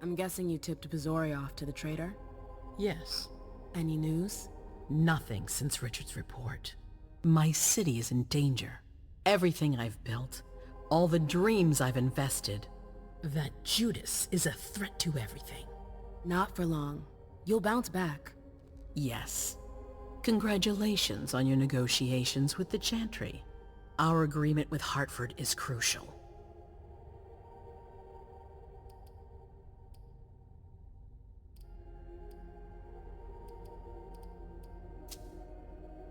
I'm guessing you tipped Bizori off to the traitor? Yes. Any news? Nothing since Richard's report. My city is in danger. Everything I've built, all the dreams I've invested. That Judas is a threat to everything. Not for long. You'll bounce back. Yes. Congratulations on your negotiations with the Chantry. Our agreement with Hartford is crucial.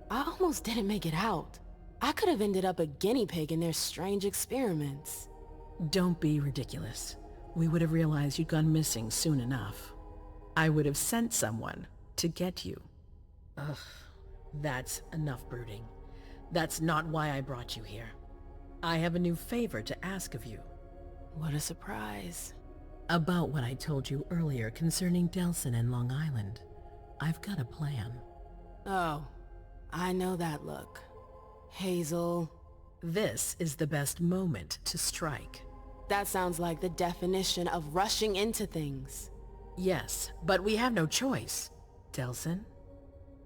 I almost didn't make it out. I could have ended up a guinea pig in their strange experiments. Don't be ridiculous. We would have realized you'd gone missing soon enough. I would have sent someone to get you. Ugh, that's enough brooding. That's not why I brought you here. I have a new favor to ask of you. What a surprise. About what I told you earlier concerning Delson and Long Island. I've got a plan. Oh, I know that look. Hazel. This is the best moment to strike. That sounds like the definition of rushing into things. Yes, but we have no choice. Delson?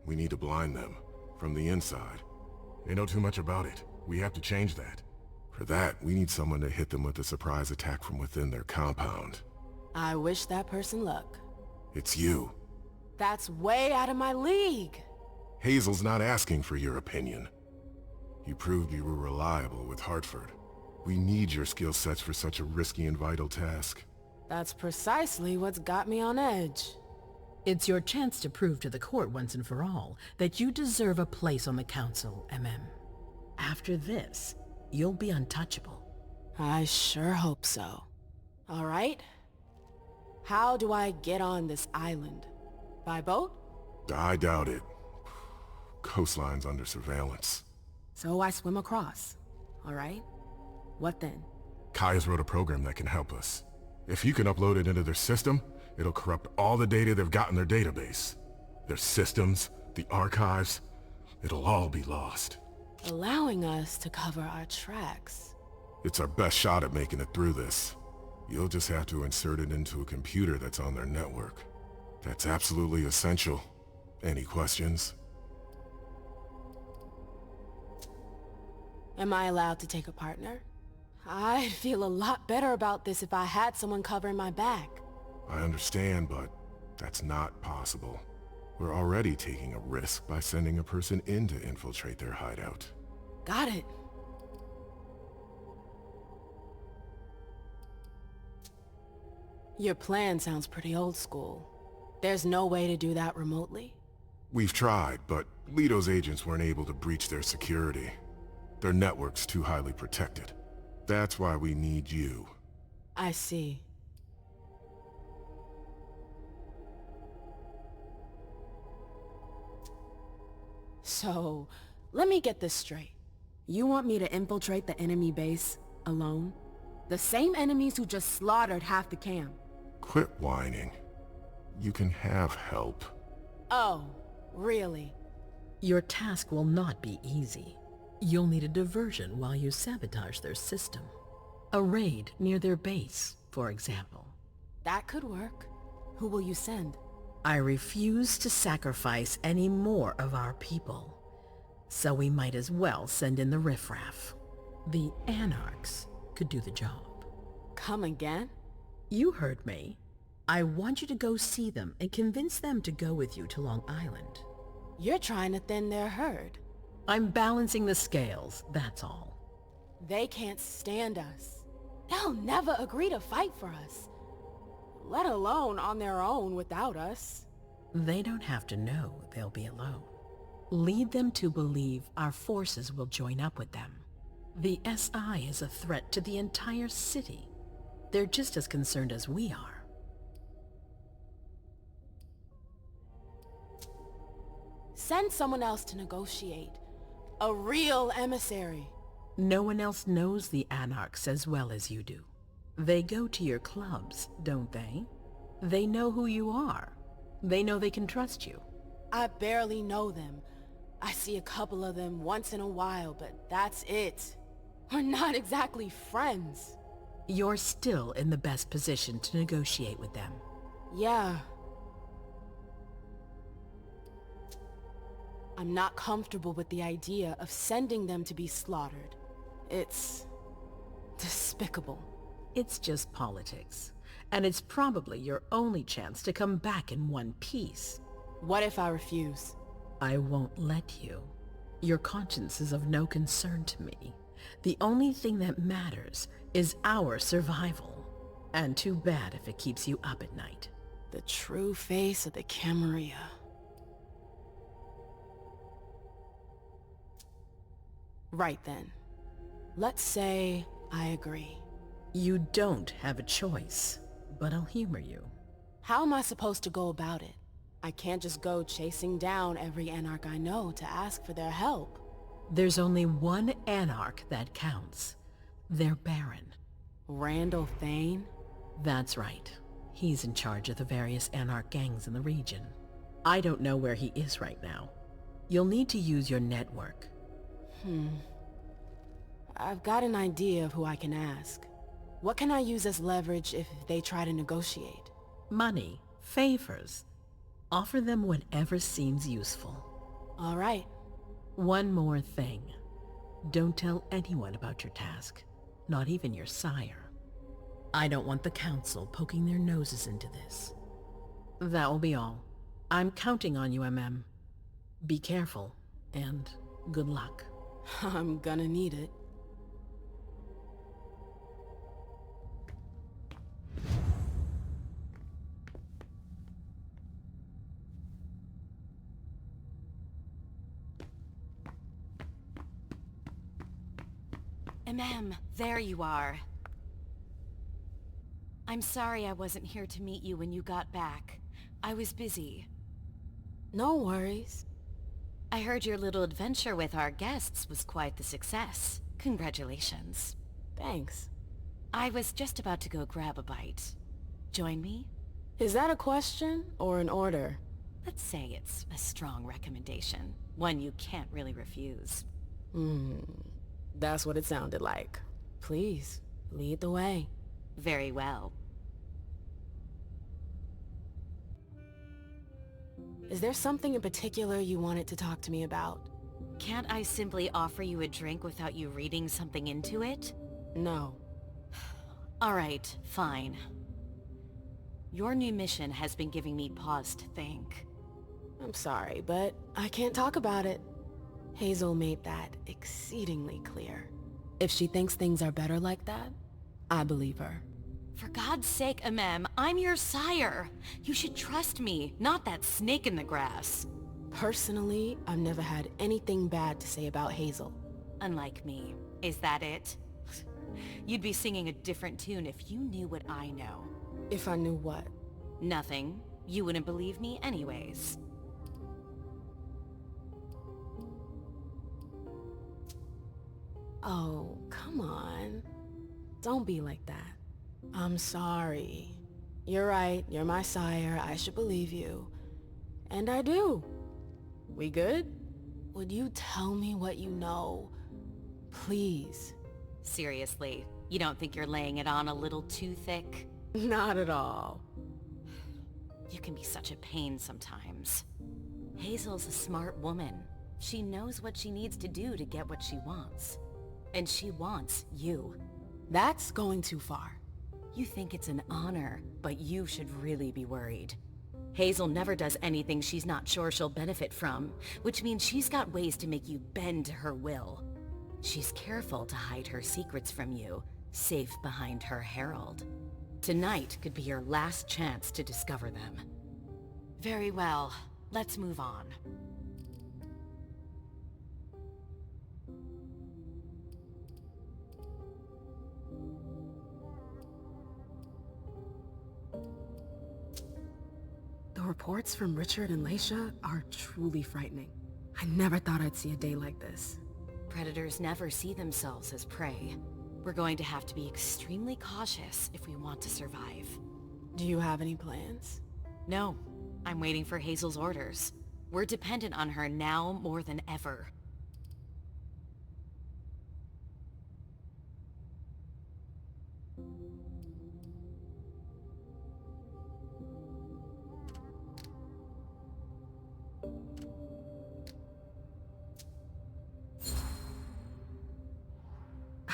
We need to blind them, from the inside. They know too much about it. We have to change that. For that, we need someone to hit them with a surprise attack from within their compound. I wish that person luck. It's you. That's way out of my league. Hazel's not asking for your opinion. You proved you were reliable with Hartford. We need your skill sets for such a risky and vital task. That's precisely what's got me on edge. It's your chance to prove to the court once and for all that you deserve a place on the council, Emem. After this, you'll be untouchable. I sure hope so. All right. How do I get on this island? By boat? I doubt it. Coastline's under surveillance. So I swim across. All right. What then? Kaya's wrote a program that can help us. If you can upload it into their system, it'll corrupt all the data they've got in their database. Their systems, the archives, it'll all be lost. Allowing us to cover our tracks. It's our best shot at making it through this. You'll just have to insert it into a computer that's on their network. That's absolutely essential. Any questions? Am I allowed to take a partner? I'd feel a lot better about this if I had someone covering my back. I understand, but that's not possible. We're already taking a risk by sending a person in to infiltrate their hideout. Got it. Your plan sounds pretty old school. There's no way to do that remotely? We've tried, but Leto's agents weren't able to breach their security. Their network's too highly protected. That's why we need you. I see. So, let me get this straight. You want me to infiltrate the enemy base alone? The same enemies who just slaughtered half the camp. Quit whining. You can have help. Oh, really? Your task will not be easy. You'll need a diversion while you sabotage their system. A raid near their base, for example. That could work. Who will you send? I refuse to sacrifice any more of our people. So we might as well send in the riffraff. The Anarchs could do the job. Come again? You heard me. I want you to go see them and convince them to go with you to Long Island. You're trying to thin their herd. I'm balancing the scales, that's all. They can't stand us. They'll never agree to fight for us. Let alone on their own without us. They don't have to know they'll be alone. Lead them to believe our forces will join up with them. The SI is a threat to the entire city. They're just as concerned as we are. Send someone else to negotiate. A real emissary. No one else knows the Anarchs as well as you do. They go to your clubs, don't they? They know who you are. They know they can trust you. I barely know them. I see a couple of them once in a while, but that's it. We're not exactly friends. You're still in the best position to negotiate with them. Yeah. I'm not comfortable with the idea of sending them to be slaughtered. It's despicable. It's just politics, and it's probably your only chance to come back in one piece. What if I refuse? I won't let you. Your conscience is of no concern to me. The only thing that matters is our survival. And too bad if it keeps you up at night. The true face of the Camarilla. Right then. Let's say I agree. You don't have a choice, but I'll humor you. How am I supposed to go about it? I can't just go chasing down every Anarch I know to ask for their help. There's only one Anarch that counts. Their Baron. Randall Thane? That's right. He's in charge of the various Anarch gangs in the region. I don't know where he is right now. You'll need to use your network. I've got an idea of who I can ask. What can I use as leverage if they try to negotiate? Money, favors. Offer them whatever seems useful. All right. One more thing. Don't tell anyone about your task, not even your sire. I don't want the Council poking their noses into this. That will be all. I'm counting on you, Emem. Be careful, and good luck. I'm gonna need it. Emem, there you are. I'm sorry I wasn't here to meet you when you got back. I was busy. No worries. I heard your little adventure with our guests was quite the success. Congratulations. Thanks. I was just about to go grab a bite. Join me? Is that a question or an order? Let's say it's a strong recommendation. One you can't really refuse. That's what it sounded like. Please, lead the way. Very well. Is there something in particular you wanted to talk to me about? Can't I simply offer you a drink without you reading something into it? No. All right, fine. Your new mission has been giving me pause to think. I'm sorry, but I can't talk about it. Hazel made that exceedingly clear. If she thinks things are better like that, I believe her. For God's sake, Emem, I'm your sire. You should trust me, not that snake in the grass. Personally, I've never had anything bad to say about Hazel. Unlike me. Is that it? You'd be singing a different tune if you knew what I know. If I knew what? Nothing. You wouldn't believe me anyways. Oh, come on. Don't be like that. I'm sorry. You're right, you're my sire, I should believe you. And I do. We good? Would you tell me what you know? Please. Seriously, you don't think you're laying it on a little too thick? Not at all. You can be such a pain sometimes. Hazel's a smart woman. She knows what she needs to do to get what she wants. And she wants you. That's going too far. You think it's an honor, but you should really be worried. Hazel never does anything she's not sure she'll benefit from, which means she's got ways to make you bend to her will. She's careful to hide her secrets from you, safe behind her herald. Tonight could be your last chance to discover them. Very well, let's move on. The reports from Richard and Leisha are truly frightening. I never thought I'd see a day like this. Predators never see themselves as prey. We're going to have to be extremely cautious if we want to survive. Do you have any plans? No, I'm waiting for Hazel's orders. We're dependent on her now more than ever.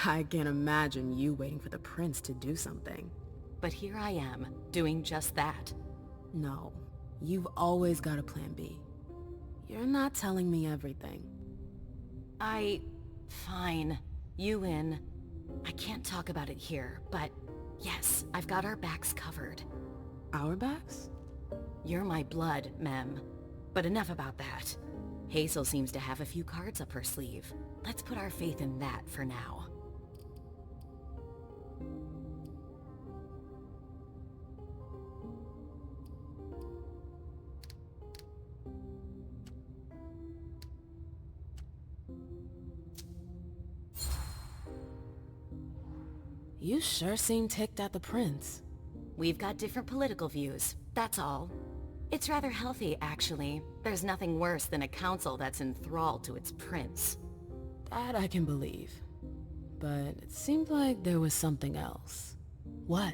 I can't imagine you waiting for the prince to do something. But here I am, doing just that. No, you've always got a plan B. You're not telling me everything. Fine. You win. I can't talk about it here, but yes, I've got our backs covered. Our backs? You're my blood, Mem. But enough about that. Hazel seems to have a few cards up her sleeve. Let's put our faith in that for now. You sure seem ticked at the prince. We've got different political views, that's all. It's rather healthy, actually. There's nothing worse than a council that's enthralled to its prince. That I can believe. But it seemed like there was something else. What?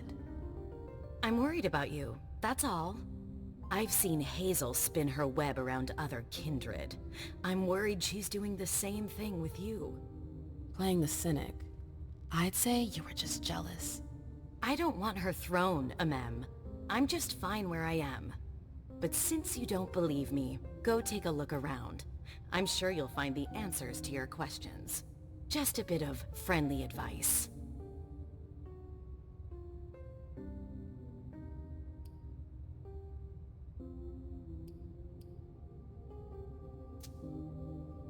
I'm worried about you, that's all. I've seen Hazel spin her web around other kindred. I'm worried she's doing the same thing with you. Playing the cynic. I'd say you were just jealous. I don't want her throne, Emem. I'm just fine where I am. But since you don't believe me, go take a look around. I'm sure you'll find the answers to your questions. Just a bit of friendly advice.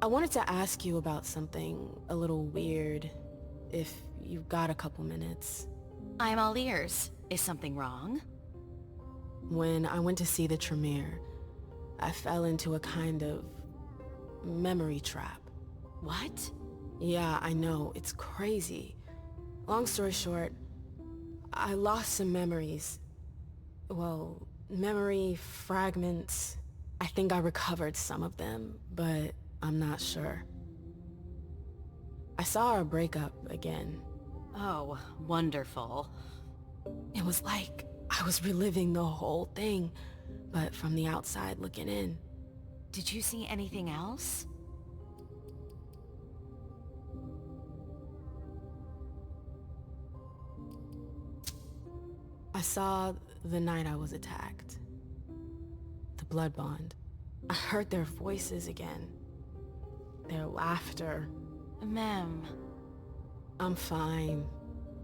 I wanted to ask you about something a little weird, if you've got a couple minutes. I'm all ears. Is something wrong? When I went to see the Tremere, I fell into a kind of memory trap. What? Yeah, I know, it's crazy. Long story short, I lost some memories. Well, memory fragments. I think I recovered some of them, but I'm not sure. I saw our breakup again. Oh, wonderful. It was like I was reliving the whole thing, but from the outside looking in. Did you see anything else? I saw the night I was attacked. The blood bond. I heard their voices again. Their laughter. Mem. I'm fine.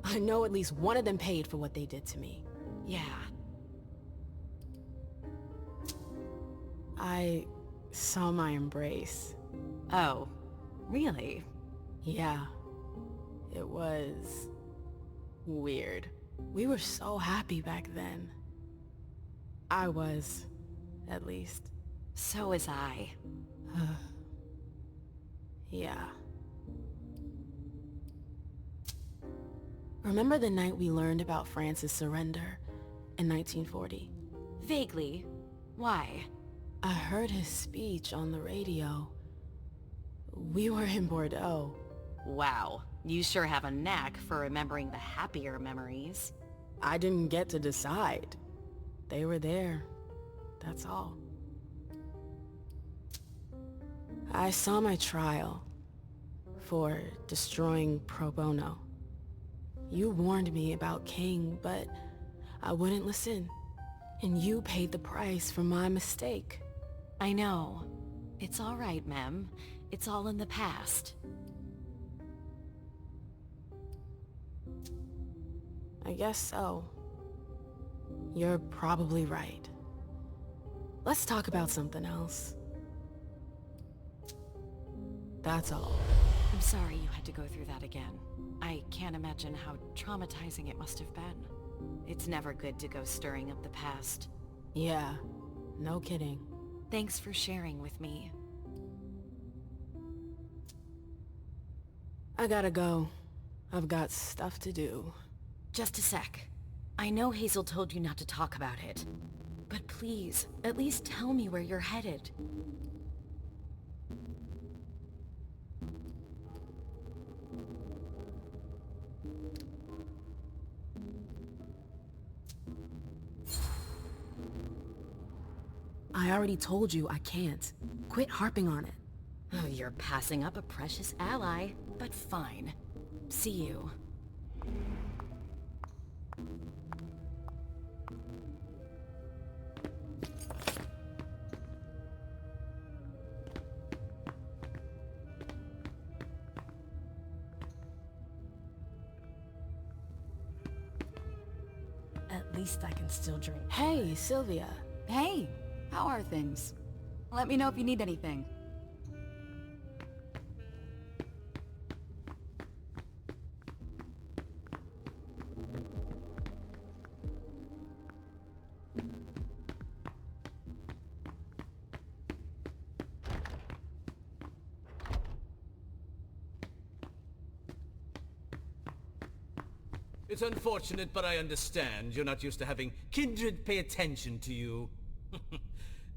I know at least one of them paid for what they did to me. Yeah. I saw my embrace. Oh, really? Yeah. It was weird. We were so happy back then. I was, at least. So was I. Yeah. Remember the night we learned about France's surrender in 1940? Vaguely. Why? I heard his speech on the radio. We were in Bordeaux. Wow. You sure have a knack for remembering the happier memories. I didn't get to decide. They were there. That's all. I saw my trial for destroying pro bono. You warned me about King, but I wouldn't listen. And you paid the price for my mistake. I know. It's all right, Mem. It's all in the past. I guess so. You're probably right. Let's talk about something else. That's all. I'm sorry you had to go through that again. I can't imagine how traumatizing it must have been. It's never good to go stirring up the past. Yeah, no kidding. Thanks for sharing with me. I gotta go. I've got stuff to do. Just a sec. I know Hazel told you not to talk about it. But please, at least tell me where you're headed. I already told you I can't. Quit harping on it. Oh, you're passing up a precious ally, but fine. See you. At least I can still drink. Hey, Sylvia. Hey, how are things? Let me know if you need anything. It's unfortunate, but I understand. You're not used to having kindred pay attention to you.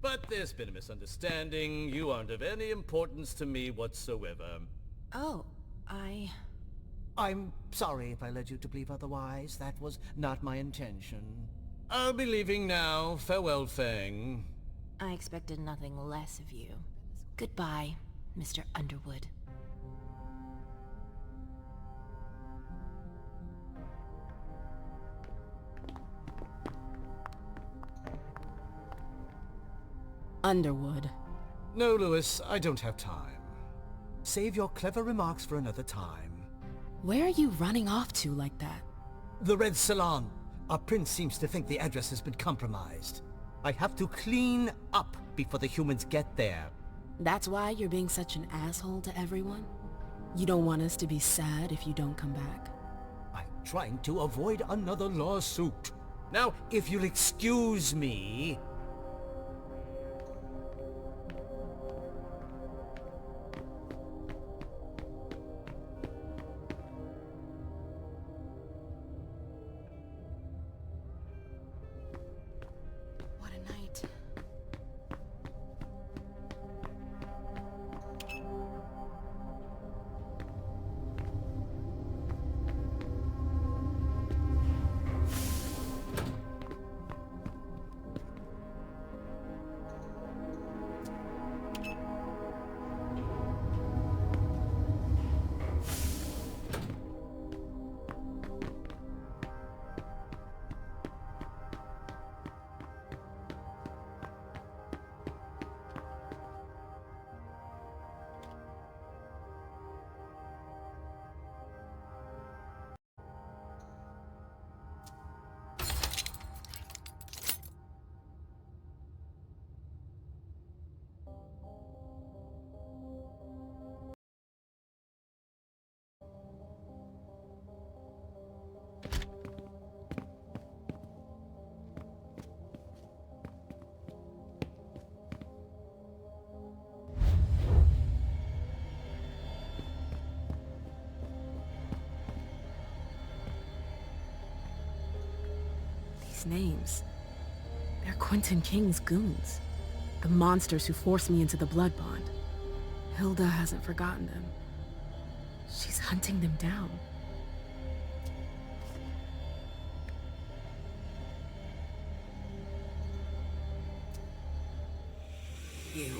But there's been a misunderstanding. You aren't of any importance to me whatsoever. Oh, I'm sorry if I led you to believe otherwise. That was not my intention. I'll be leaving now. Farewell, Fang. I expected nothing less of you. Goodbye, Mr. Underwood. Underwood. No, Lewis, I don't have time. Save your clever remarks for another time. Where are you running off to like that? The Red Salon. Our prince seems to think the address has been compromised. I have to clean up before the humans get there. That's why you're being such an asshole to everyone? You don't want us to be sad if you don't come back? I'm trying to avoid another lawsuit. Now, if you'll excuse me... What a night. Names. They're Quentin King's goons. The monsters who forced me into the blood bond. Hilda hasn't forgotten them. She's hunting them down. You,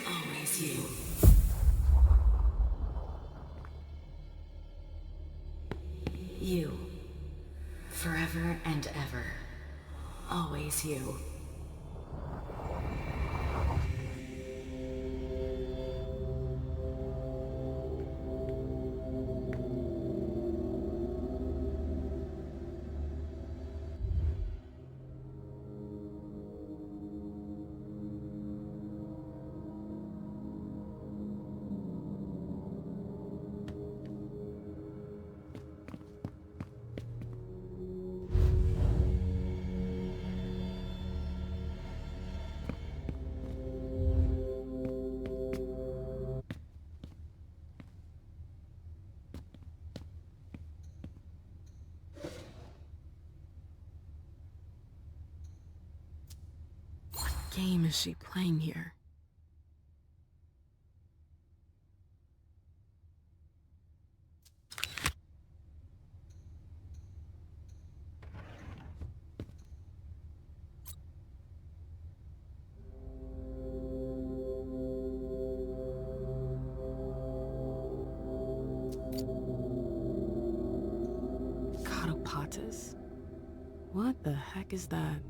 always you. You. Forever and ever. Always you. Game is she playing here? mantis? What the heck is that?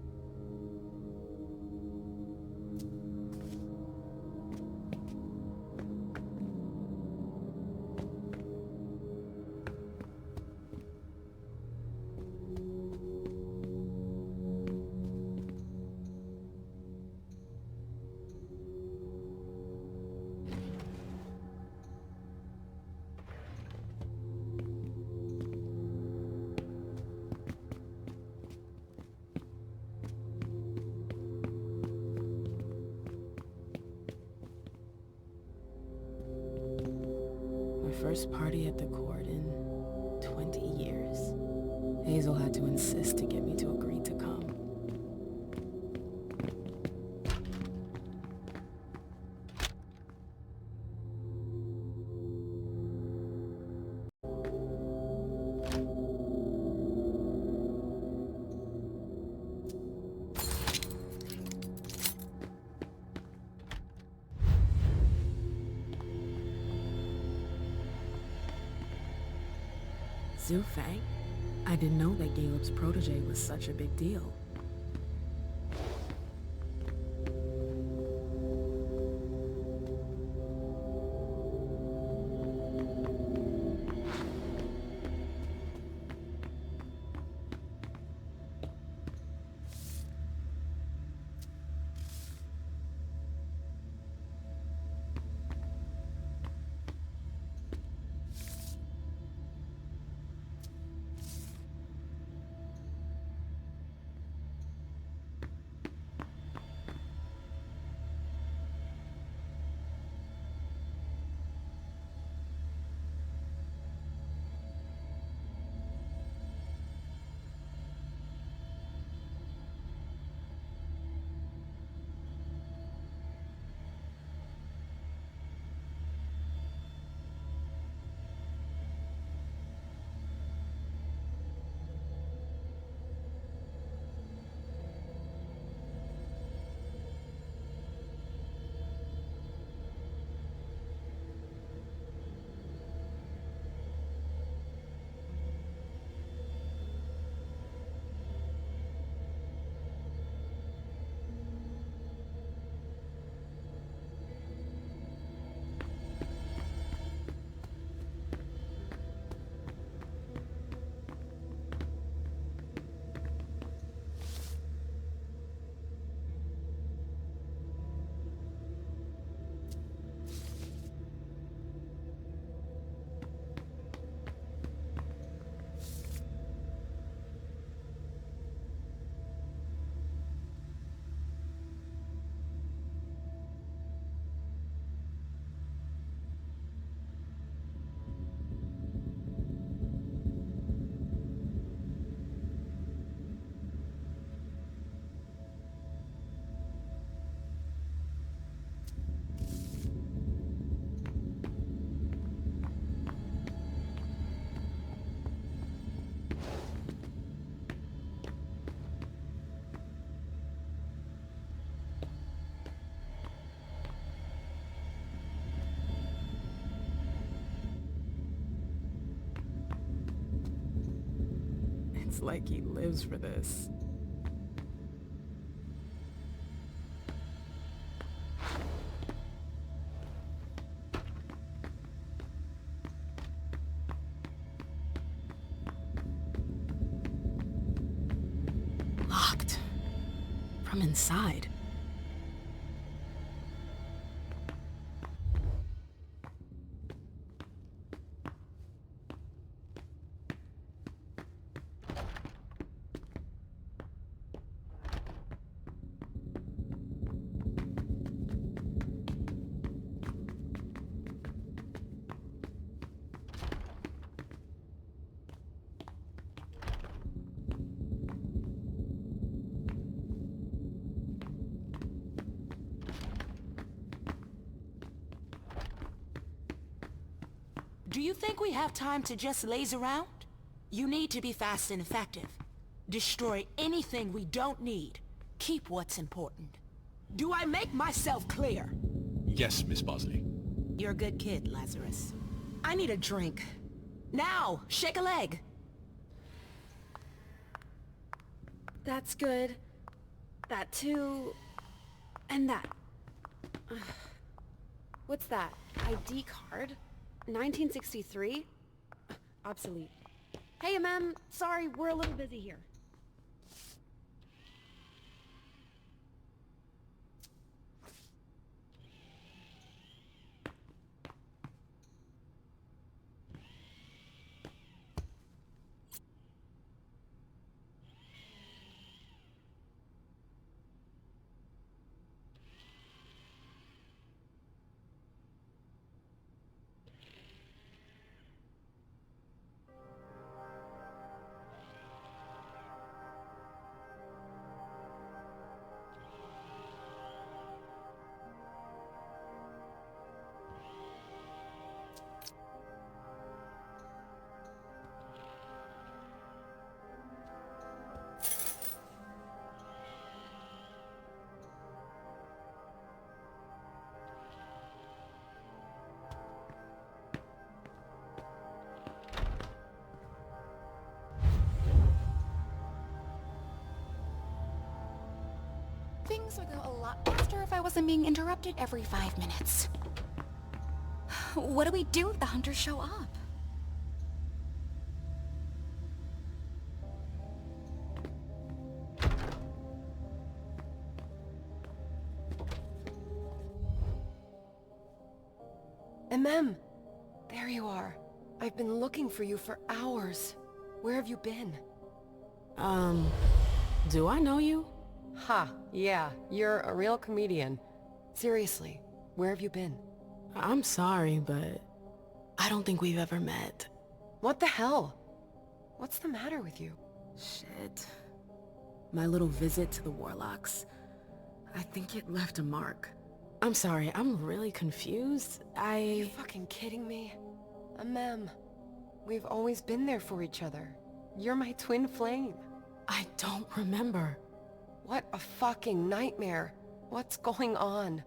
First party at the court in 20 years. Hazel had to insist to get me to agree to come. Zufang? I didn't know that Galeb's protege was such a big deal. It's like he lives for this. Locked. From inside. Do you think we have time to just laze around? You need to be fast and effective. Destroy anything we don't need. Keep what's important. Do I make myself clear? Yes, Miss Bosley. You're a good kid, Lazarus. I need a drink. Now, shake a leg. That's good. That too. And that. Ugh. What's that? ID card? 1963? Obsolete. Hey, Emem. Sorry, we're a little busy here. Things would go a lot faster if I wasn't being interrupted every 5 minutes. What do we do if the hunters show up? Emem! There you are. I've been looking for you for hours. Where have you been? Do I know you? Ha, yeah, you're a real comedian. Seriously, where have you been? I'm sorry, but I don't think we've ever met. What the hell? What's the matter with you? Shit. My little visit to the Warlocks. I think it left a mark. I'm sorry, I'm really confused. You fucking kidding me? Emem, we've always been there for each other. You're my twin flame. I don't remember. What a fucking nightmare. What's going on?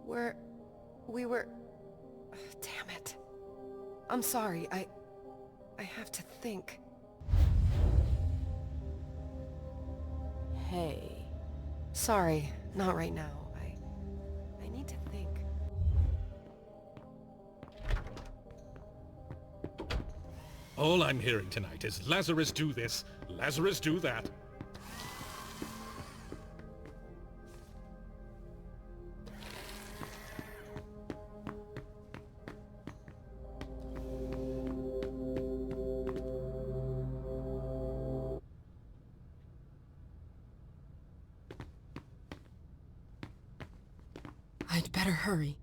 We were... Damn it. I'm sorry, I have to think. Hey. Sorry, not right now. I need to think. All I'm hearing tonight is Lazarus do this, Lazarus do that. I'd better hurry.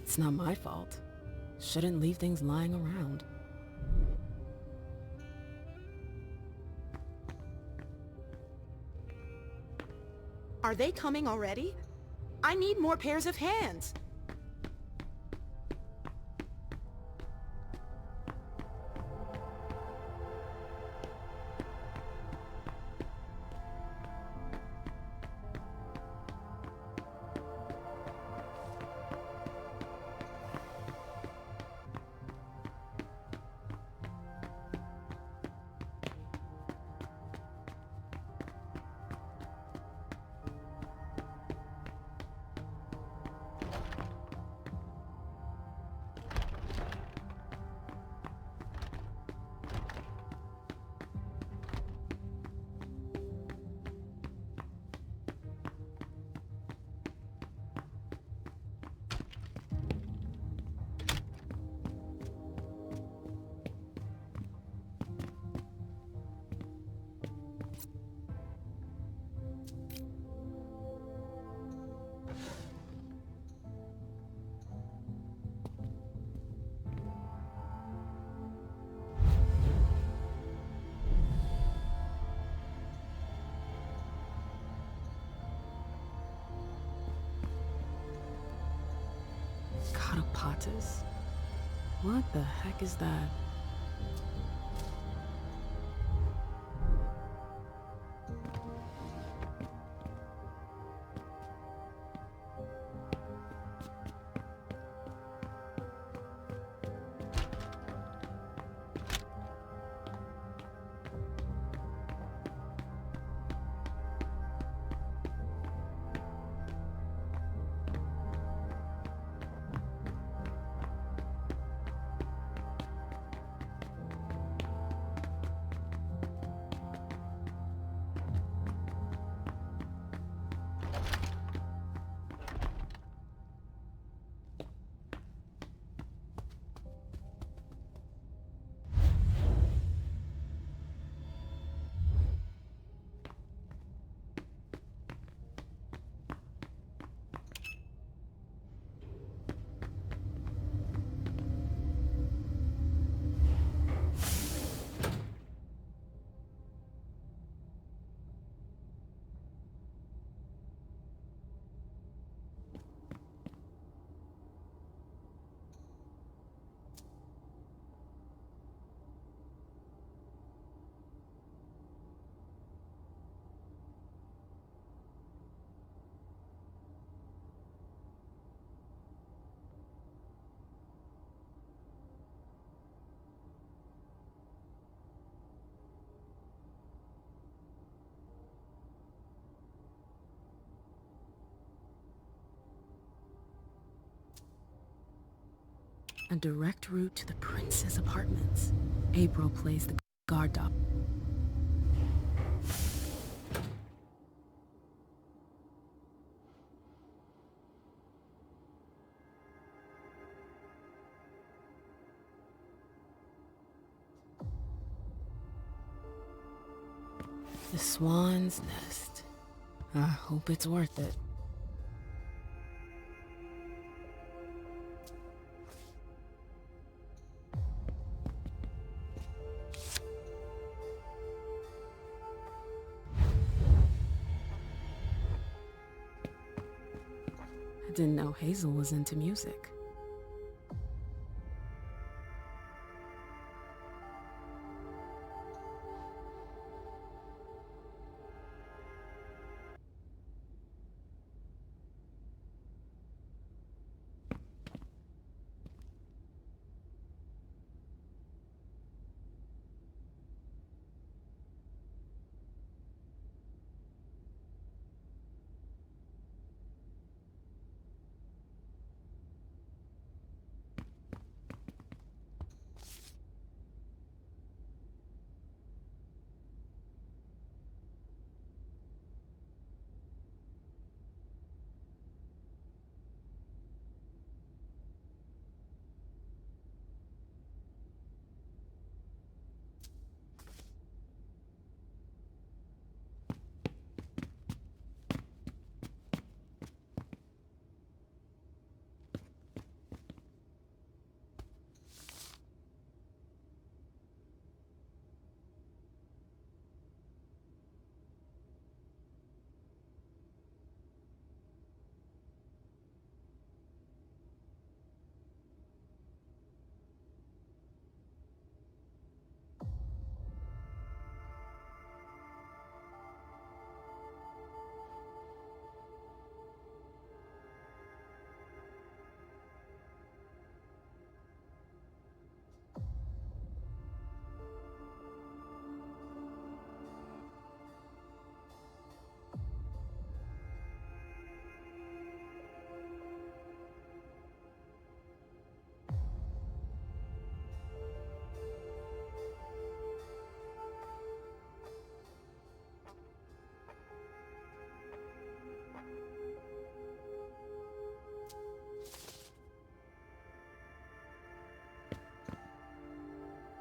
It's not my fault. Shouldn't leave things lying around. Are they coming already? I need more pairs of hands. Potus? What the heck is that? A direct route to the prince's apartments. April plays the guard dog. The Swan's Nest. I hope it's worth it. I didn't know Hazel was into music.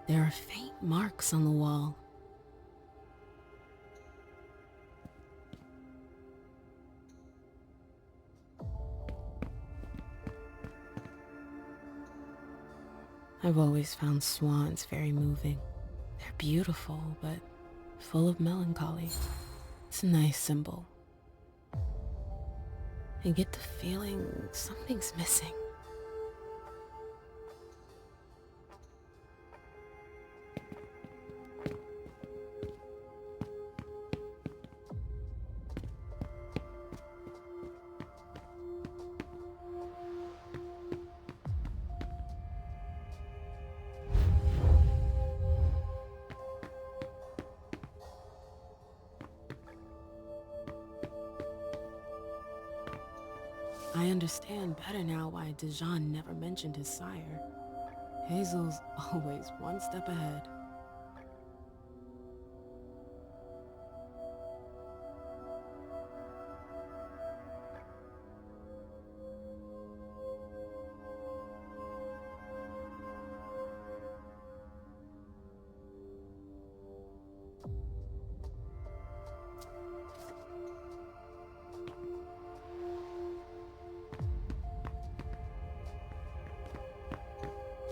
There are faint marks on the wall. I've always found swans very moving. They're beautiful, but full of melancholy. It's a nice symbol. I get the feeling something's missing. I understand better now why Dijon never mentioned his sire. Hazel's always one step ahead.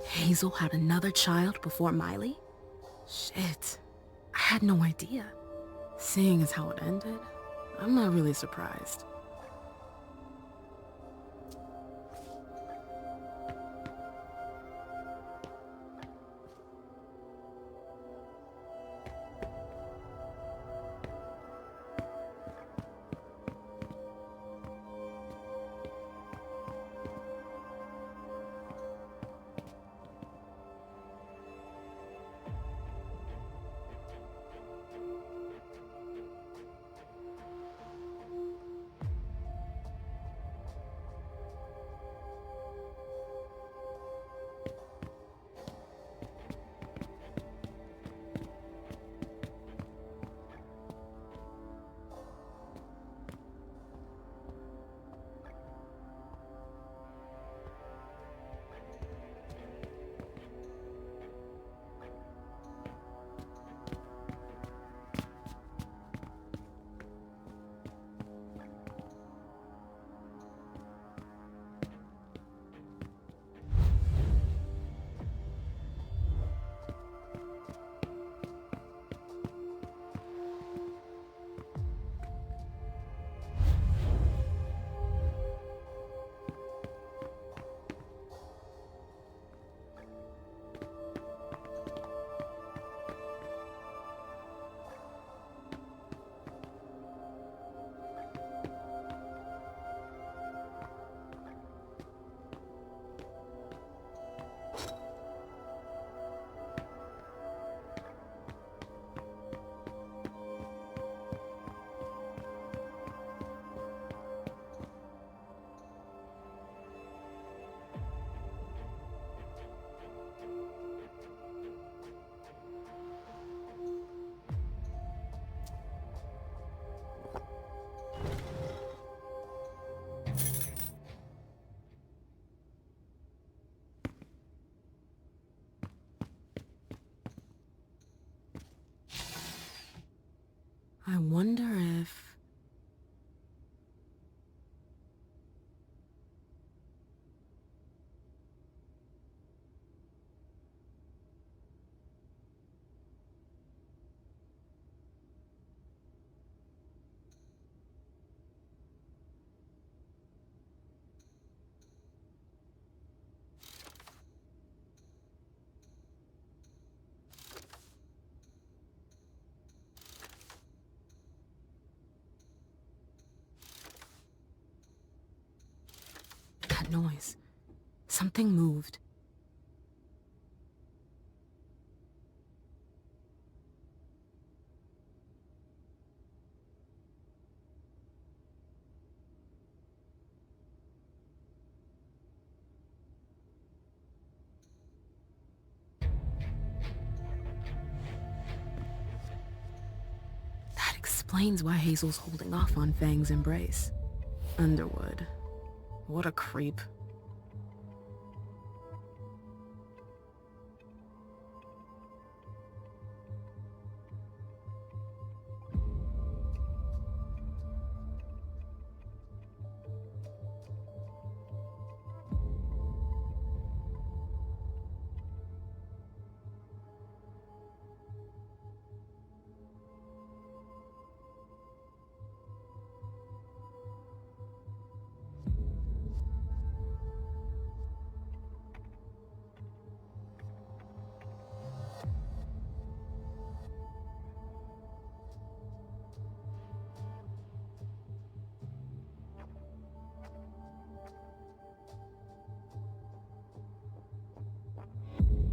Hazel had another child before Miley? Shit, I had no idea. Seeing as how it ended, I'm not really surprised. I wonder if... That noise. Something moved. That explains why Hazel's holding off on Fang's embrace. Underwood. What a creep.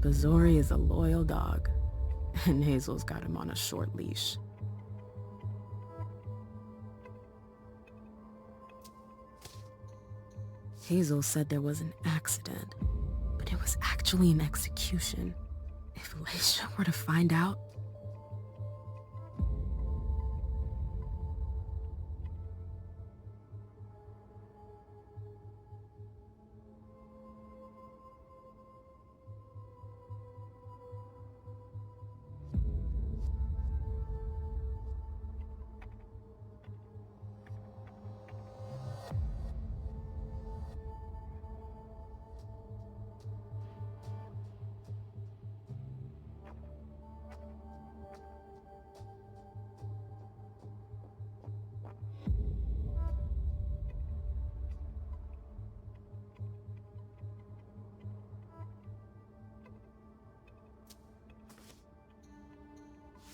Bazori is a loyal dog, and Hazel's got him on a short leash. Hazel said there was an accident, but it was actually an execution. If Leisha were to find out...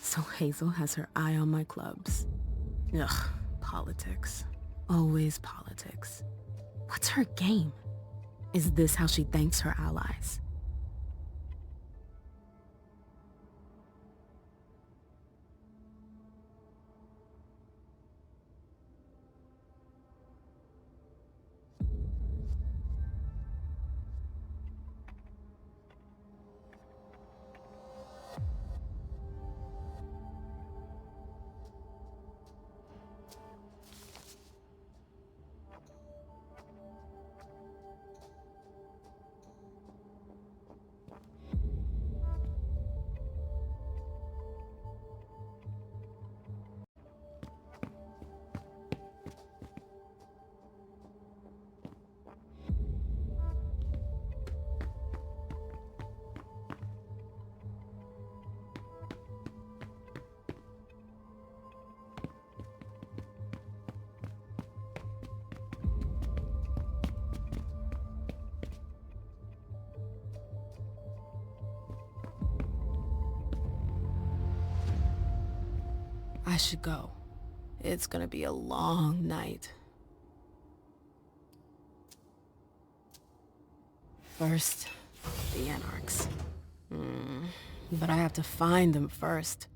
So Hazel has her eye on my clubs. Ugh, politics. Always politics. What's her game? Is this how she thanks her allies? I should go. It's gonna be a long night. First, the Anarchs. But I have to find them first.